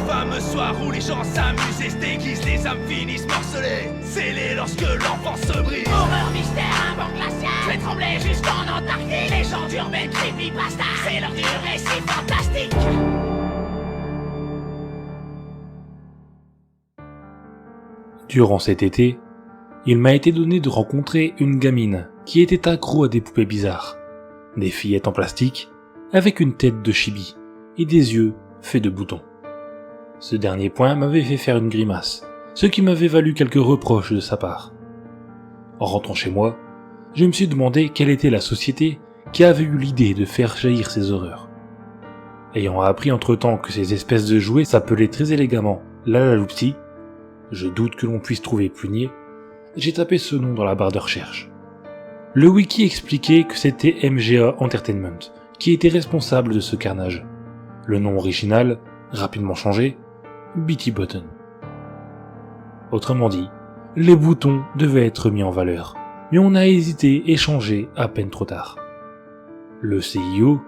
fameux soir où les gens s'amusent et se déguisent, les âmes finissent morcelées, scellées lorsque l'enfance se brise. Horreur, mystère, un banc glacial. Je vais trembler jusqu'en Antarctique. Légende urbaine, creepypasta. C'est l'heure du récit fantastique. Durant cet été, il m'a été donné de rencontrer une gamine qui était accro à des poupées bizarres. Des fillettes en plastique, avec une tête de chibi et des yeux faits de boutons. Ce dernier point m'avait fait faire une grimace, ce qui m'avait valu quelques reproches de sa part. En rentrant chez moi, je me suis demandé quelle était la société qui avait eu l'idée de faire jaillir ces horreurs. Ayant appris entre-temps que ces espèces de jouets s'appelaient très élégamment Lalaloopsy, je doute que l'on puisse trouver plus niais, j'ai tapé ce nom dans la barre de recherche. Le wiki expliquait que c'était MGA Entertainment qui était responsable de ce carnage. Le nom original, rapidement changé, Bitty Button. Autrement dit, les boutons devaient être mis en valeur, mais on a hésité et changé à peine trop tard. Le CIO,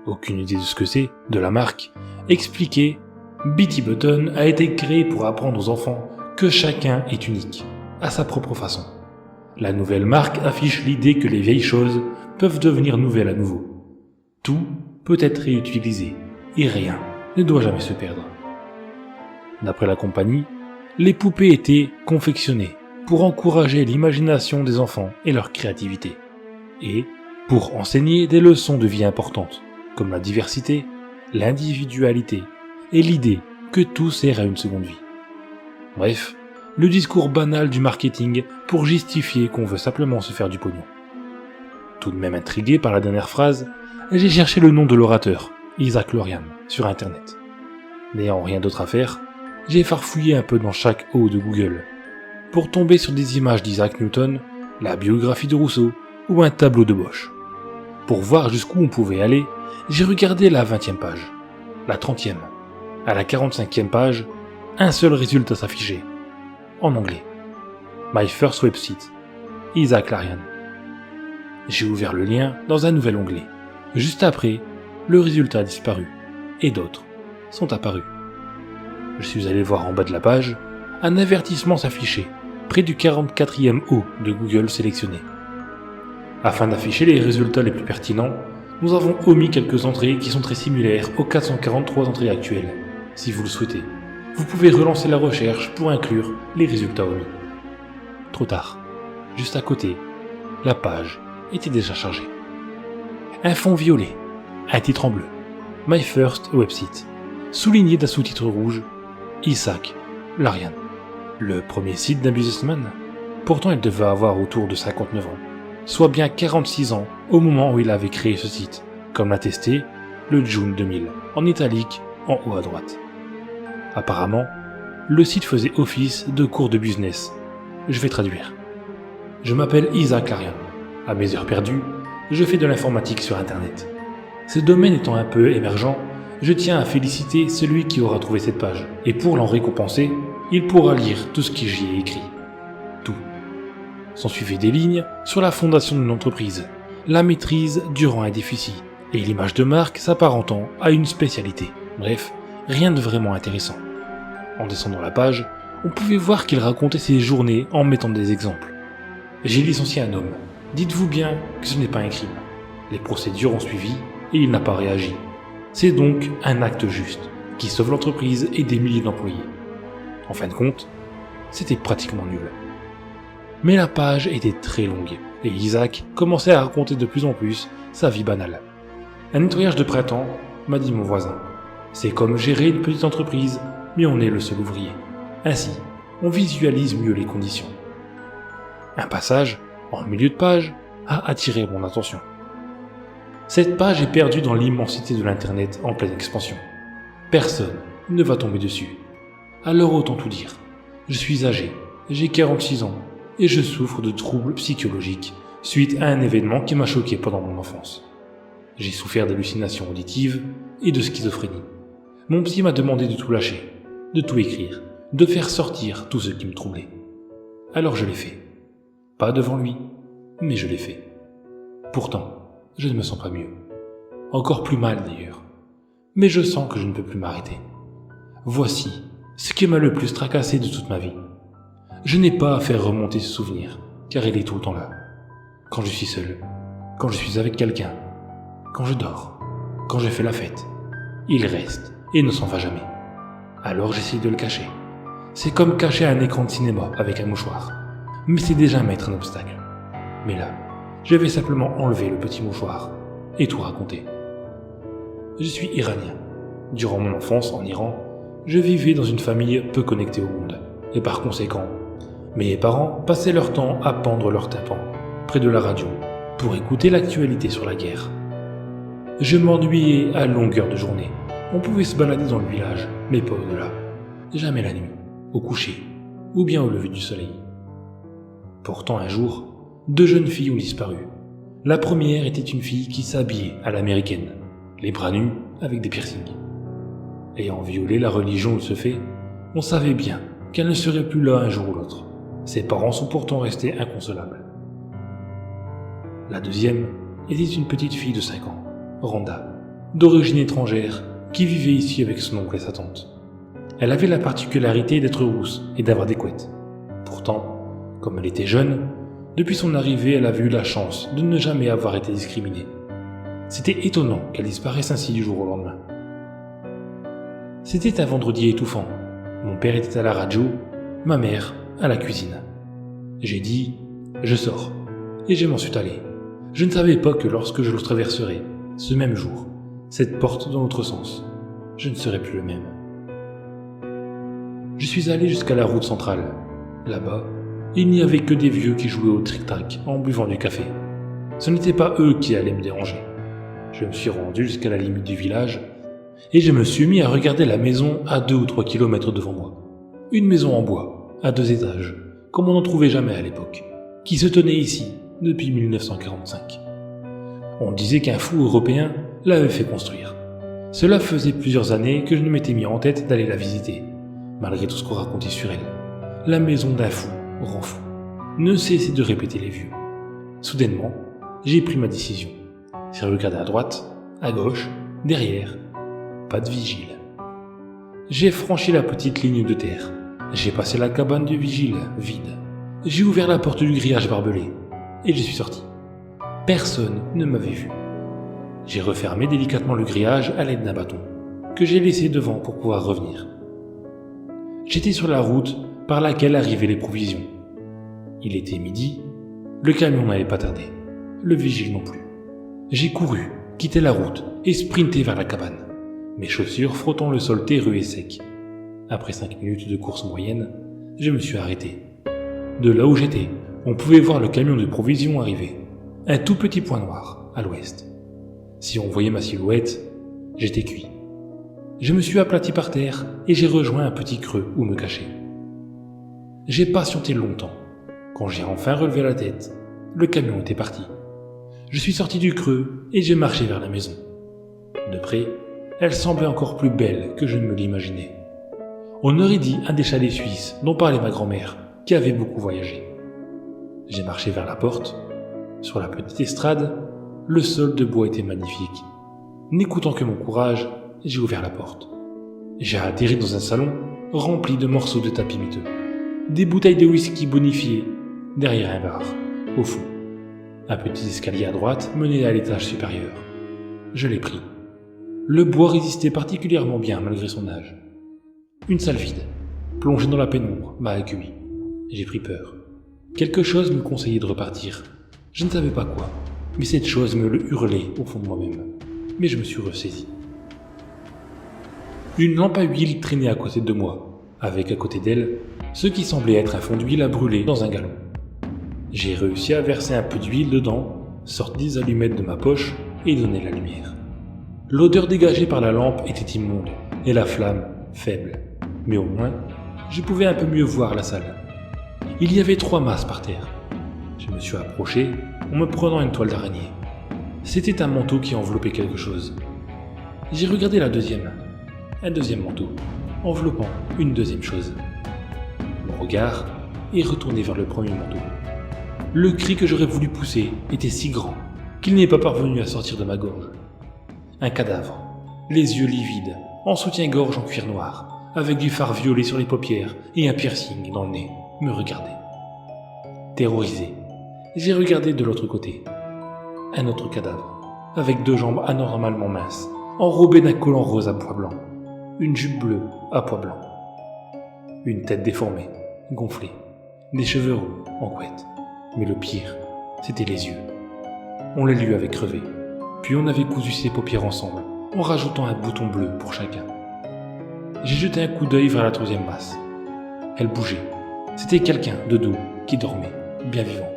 aucune idée de ce que c'est, de la marque, expliquait « Bitty Button a été créé pour apprendre aux enfants que chacun est unique, à sa propre façon. La nouvelle marque affiche l'idée que les vieilles choses peuvent devenir nouvelles à nouveau. Tout peut être réutilisé, et rien ne doit jamais se perdre. » D'après la compagnie, les poupées étaient confectionnées pour encourager l'imagination des enfants et leur créativité, et pour enseigner des leçons de vie importantes, comme la diversité, l'individualité et l'idée que tout sert à une seconde vie. Bref, le discours banal du marketing pour justifier qu'on veut simplement se faire du pognon. Tout de même intrigué par la dernière phrase, j'ai cherché le nom de l'orateur, Isaac Loriam, sur internet. N'ayant rien d'autre à faire, j'ai farfouillé un peu dans chaque haut de Google, pour tomber sur des images d'Isaac Newton, la biographie de Rousseau ou un tableau de Bosch. Pour voir jusqu'où on pouvait aller, j'ai regardé la 20e page, la 30e. À la 45e page, un seul résultat s'affichait, en anglais. My first website, Isaac Larian. J'ai ouvert le lien dans un nouvel onglet. Juste après, le résultat a disparu, et d'autres sont apparus. Je suis allé voir en bas de la page, un avertissement s'affichait, près du 44e haut de Google sélectionné. Afin d'afficher les résultats les plus pertinents, nous avons omis quelques entrées qui sont très similaires aux 443 entrées actuelles. Si vous le souhaitez, vous pouvez relancer la recherche pour inclure les résultats omis. Trop tard. Juste à côté, la page était déjà chargée. Un fond violet, un titre en bleu, My First Website, souligné d'un sous-titre rouge, Isaac Larian. Le premier site d'un businessman. Pourtant il devait avoir autour de 59 ans, soit bien 46 ans au moment où il avait créé ce site, comme l'a testé le June 2000, en italique en haut à droite. Apparemment, le site faisait office de cours de business. Je vais traduire. Je m'appelle Isaac Larian. À mes heures perdues, je fais de l'informatique sur Internet. Ce domaine étant un peu émergent, je tiens à féliciter celui qui aura trouvé cette page. Et pour l'en récompenser, il pourra lire tout ce que j'y ai écrit. Tout. S'en suivaient des lignes sur la fondation d'une entreprise, la maîtrise durant un déficit, et l'image de marque s'apparentant à une spécialité. Bref, rien de vraiment intéressant. En descendant la page, on pouvait voir qu'il racontait ses journées en mettant des exemples. J'ai licencié un homme. Dites-vous bien que ce n'est pas un crime. Les procédures ont suivi et il n'a pas réagi. C'est donc un acte juste, qui sauve l'entreprise et des milliers d'employés. En fin de compte, c'était pratiquement nul. Mais la page était très longue, et Isaac commençait à raconter de plus en plus sa vie banale. Un nettoyage de printemps, m'a dit mon voisin. C'est comme gérer une petite entreprise, mais on est le seul ouvrier. Ainsi, on visualise mieux les conditions. Un passage, en milieu de page, a attiré mon attention. Cette page est perdue dans l'immensité de l'internet en pleine expansion. Personne ne va tomber dessus. Alors autant tout dire. Je suis âgé, j'ai 46 ans, et je souffre de troubles psychologiques suite à un événement qui m'a choqué pendant mon enfance. J'ai souffert d'hallucinations auditives et de schizophrénie. Mon psy m'a demandé de tout lâcher, de tout écrire, de faire sortir tout ce qui me troublait. Alors je l'ai fait. Pas devant lui, mais je l'ai fait. Pourtant, je ne me sens pas mieux. Encore plus mal d'ailleurs. Mais je sens que je ne peux plus m'arrêter. Voici ce qui m'a le plus tracassé de toute ma vie. Je n'ai pas à faire remonter ce souvenir, car il est tout le temps là. Quand je suis seul, quand je suis avec quelqu'un, quand je dors, quand je fais la fête, il reste et ne s'en va jamais. Alors j'essaye de le cacher. C'est comme cacher un écran de cinéma avec un mouchoir. Mais c'est déjà mettre un obstacle. Mais là, je vais simplement enlever le petit mouchoir et tout raconter. Je suis iranien. Durant mon enfance en Iran, je vivais dans une famille peu connectée au monde. Et par conséquent, mes parents passaient leur temps à pendre leur tympan près de la radio pour écouter l'actualité sur la guerre. Je m'ennuyais à longueur de journée. On pouvait se balader dans le village, mais pas au-delà. Jamais la nuit, au coucher, ou bien au lever du soleil. Pourtant un jour, 2 jeunes filles ont disparu. La première était une fille qui s'habillait à l'américaine, les bras nus avec des piercings. Ayant violé la religion où se fait, on savait bien qu'elle ne serait plus là un jour ou l'autre. Ses parents sont pourtant restés inconsolables. La deuxième était une petite fille de 5 ans, Randa, d'origine étrangère, qui vivait ici avec son oncle et sa tante. Elle avait la particularité d'être rousse et d'avoir des couettes. Pourtant, comme elle était jeune, depuis son arrivée, elle avait eu la chance de ne jamais avoir été discriminée. C'était étonnant qu'elle disparaisse ainsi du jour au lendemain. C'était un vendredi étouffant. Mon père était à la radio, ma mère à la cuisine. J'ai dit « je sors » et je m'en suis allé. Je ne savais pas que lorsque je le traverserais, ce même jour, cette porte dans l'autre sens, je ne serais plus le même. Je suis allé jusqu'à la route centrale. Là-bas, il n'y avait que des vieux qui jouaient au tric-trac en buvant du café. Ce n'était pas eux qui allaient me déranger. Je me suis rendu jusqu'à la limite du village et je me suis mis à regarder la maison à 2 ou 3 kilomètres devant moi. Une maison en bois, à 2 étages, comme on n'en trouvait jamais à l'époque, qui se tenait ici depuis 1945. On disait qu'un fou européen l'avait fait construire. Cela faisait plusieurs années que je ne m'étais mis en tête d'aller la visiter, malgré tout ce qu'on racontait sur elle. La maison d'un fou rend fou. Ne cessez de répéter les vieux. Soudainement, j'ai pris ma décision. J'ai regardé à droite, à gauche, derrière. Pas de vigile. J'ai franchi la petite ligne de terre. J'ai passé la cabane du vigile, vide. J'ai ouvert la porte du grillage barbelé. Et je suis sorti. Personne ne m'avait vu. J'ai refermé délicatement le grillage à l'aide d'un bâton, que j'ai laissé devant pour pouvoir revenir. J'étais sur la route par laquelle arrivaient les provisions. Il était midi, le camion n'allait pas tarder, le vigile non plus. J'ai couru, quitté la route et sprinté vers la cabane, mes chaussures frottant le sol terreux et sec. Après 5 minutes de course moyenne, je me suis arrêté. De là où j'étais, on pouvait voir le camion de provisions arriver, un tout petit point noir à l'ouest. Si on voyait ma silhouette, j'étais cuit. Je me suis aplati par terre et j'ai rejoint un petit creux où me cacher. J'ai patienté longtemps. Quand j'ai enfin relevé la tête, le camion était parti. Je suis sorti du creux et j'ai marché vers la maison. De près, elle semblait encore plus belle que je ne me l'imaginais. On aurait dit un des chalets suisses dont parlait ma grand-mère, qui avait beaucoup voyagé. J'ai marché vers la porte. Sur la petite estrade, le sol de bois était magnifique. N'écoutant que mon courage, j'ai ouvert la porte. J'ai atterri dans un salon rempli de morceaux de tapis miteux. Des bouteilles de whisky bonifiées derrière un bar, au fond. Un petit escalier à droite menait à l'étage supérieur. Je l'ai pris. Le bois résistait particulièrement bien malgré son âge. Une salle vide, plongée dans la pénombre, m'a accueilli. J'ai pris peur. Quelque chose me conseillait de repartir. Je ne savais pas quoi, mais cette chose me le hurlait au fond de moi-même. Mais je me suis ressaisi. Une lampe à huile traînait à côté de moi, avec à côté d'elle ce qui semblait être un fond d'huile à brûler dans un galon. J'ai réussi à verser un peu d'huile dedans, sortir des allumettes de ma poche et donner la lumière. L'odeur dégagée par la lampe était immonde et la flamme faible, mais au moins, je pouvais un peu mieux voir la salle. Il y avait 3 masses par terre. Je me suis approché en me prenant une toile d'araignée. C'était un manteau qui enveloppait quelque chose. J'ai regardé la deuxième. Un deuxième manteau, enveloppant une deuxième chose. Mon regard est retourné vers le premier manteau. Le cri que j'aurais voulu pousser était si grand qu'il n'est pas parvenu à sortir de ma gorge. Un cadavre, les yeux livides, en soutien-gorge en cuir noir, avec du fard violet sur les paupières et un piercing dans le nez, me regardait. Terrorisé, j'ai regardé de l'autre côté. Un autre cadavre, avec 2 jambes anormalement minces, enrobé d'un collant rose à pois blanc, une jupe bleue à pois blanc, une tête déformée, gonflée, des cheveux roux en couette. Mais le pire, c'était les yeux. On les lui avait crevés, puis on avait cousu ses paupières ensemble, en rajoutant un bouton bleu pour chacun. J'ai jeté un coup d'œil vers la 3e masse. Elle bougeait. C'était quelqu'un de dos qui dormait, bien vivant.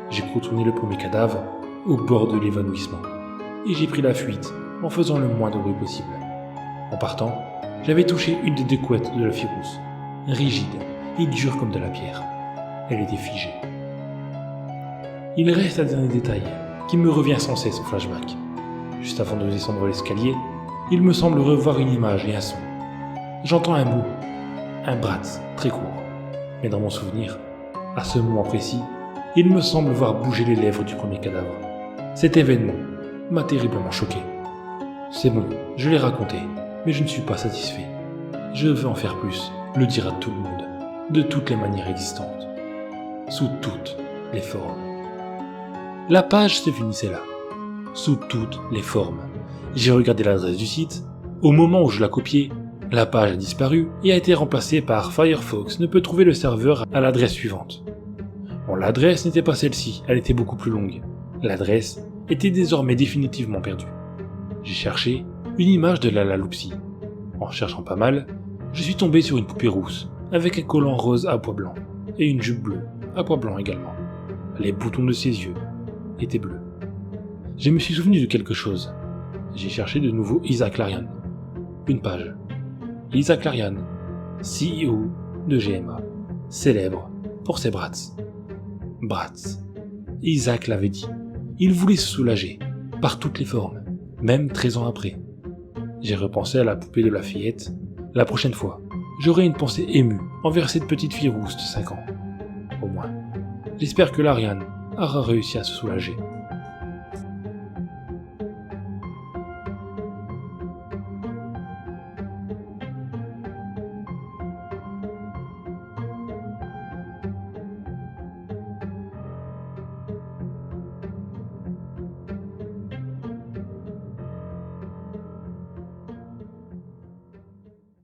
J'ai contourné le premier cadavre, au bord de l'évanouissement, et j'ai pris la fuite en faisant le moins de bruit possible. En partant, j'avais touché une des 2 couettes de la fille rousse, rigide et dure comme de la pierre. Elle était figée. Il reste un dernier détail qui me revient sans cesse au flashback. Juste avant de descendre l'escalier, il me semble revoir une image et un son. J'entends un mot, un bratz très court. Mais dans mon souvenir, à ce moment précis, il me semble voir bouger les lèvres du premier cadavre. Cet événement m'a terriblement choqué. C'est bon, je l'ai raconté, mais je ne suis pas satisfait. Je veux en faire plus, le dire à tout le monde, de toutes les manières existantes, sous toutes les formes. La page se finissait là, sous toutes les formes. J'ai regardé l'adresse du site. Au moment où je la copiais, la page a disparu et a été remplacée par Firefox ne peut trouver le serveur à l'adresse suivante. Bon, l'adresse n'était pas celle-ci, elle était beaucoup plus longue. L'adresse était désormais définitivement perdue. J'ai cherché une image de la Lalaloopsy. En cherchant pas mal, je suis tombé sur une poupée rousse avec un collant rose à pois blanc et une jupe bleue à pois blanc également. Les boutons de ses yeux étaient bleus. Je me suis souvenu de quelque chose. J'ai cherché de nouveau Isaac Larian. Une page. Isaac Larian, CEO de GMA, célèbre pour ses Bratz. Bratz. Isaac l'avait dit. Il voulait se soulager, par toutes les formes, même 13 ans après. J'ai repensé à la poupée de la fillette. La prochaine fois, j'aurai une pensée émue envers cette petite fille rousse de 5 ans. Au moins, j'espère que Larian aura réussi à se soulager.